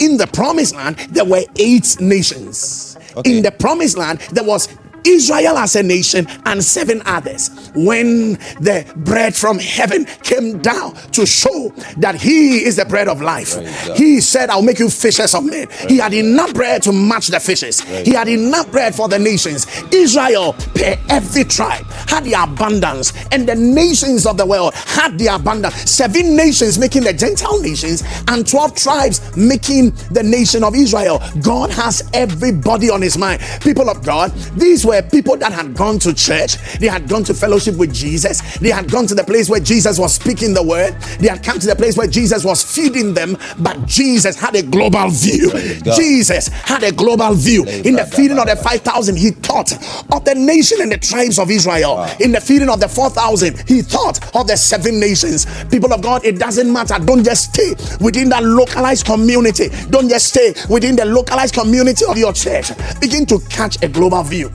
in the promised land, there were 8 nations. Okay. In the promised land, there was Israel as a nation and 7 others. When the bread from heaven came down to show that he is the bread of life, he said, I'll make you fishers of men. He had enough bread to match the fishes. He had enough bread for the nations. Israel, per every tribe, had the abundance, and the nations of the world had the abundance. 7 nations making the Gentile nations, and 12 tribes making the nation of Israel. God has everybody on his mind. People of God, these were people that had gone to church, they had gone to fellowship with Jesus, they had gone to the place where Jesus was speaking the word, they had come to the place where Jesus was feeding them, but Jesus had a global view. Jesus had a global view. In the feeding of the 5,000, he thought of the nation and the tribes of Israel. In the feeding of the 4,000, he thought of the 7 nations. People of God, it doesn't matter. Don't just stay within that localized community. Don't just stay within the localized community of your church. Begin to catch a global view.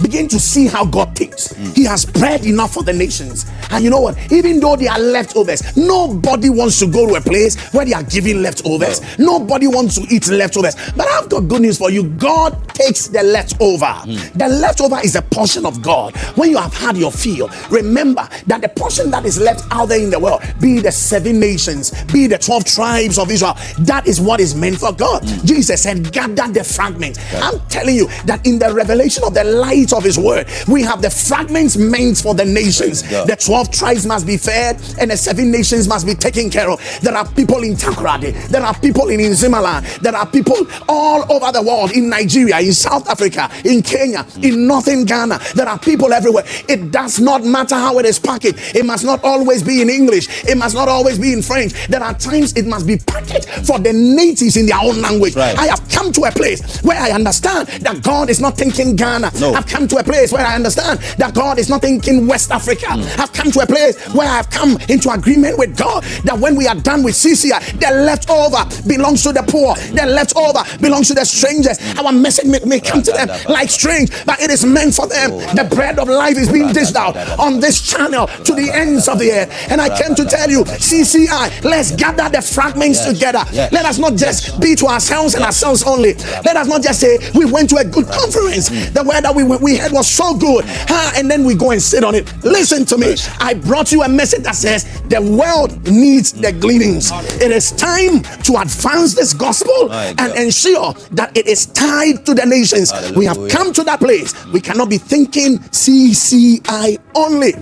Begin to see how God thinks. He has bread enough for the nations. And you know what? Even though they are leftovers, nobody wants to go to a place where they are giving leftovers. Nobody wants to eat leftovers. But I've got good news for you. God takes the leftover. The leftover is a portion of God. When you have had your fill, remember that the portion that is left out there in the world, be the 7 nations, be the 12 tribes of Israel, that is what is meant for God. Jesus said, gather the fragments. I'm telling you that in the revelation of the light of his word, we have the fragments meant for the nations. The 12 tribes must be fed, and the 7 nations must be taken care of. There are people in Takoradi, there are people in Nzimala, there are people all over the world, in Nigeria, in South Africa, in Kenya, in northern Ghana. There are people everywhere. It does not matter how it is packaged. It must not always be in English. It must not always be in French. There are times it must be packaged for the natives in their own language. I have come to a place where I understand that God is not thinking Ghana. I've come to a place where I understand that God is not thinking West Africa. I've come to a place where I've come into agreement with God that when we are done with CCI, the leftover belongs to the poor. The leftover belongs to the strangers. Our message may come to them like strange, but it is meant for them. The bread of life is being dished out on this channel to the ends of the earth. And I came to tell you, CCI, let's gather the fragments together. Let us not just be to ourselves and ourselves only. Let us not just say we went to a good conference. The word that we heard was so good, and then we go and sit on it. Listen to me. I brought you a message that says the world needs the gleanings. It is time to advance this gospel and ensure that it is tied to the nations. We have come to that place. We cannot be thinking CCI only.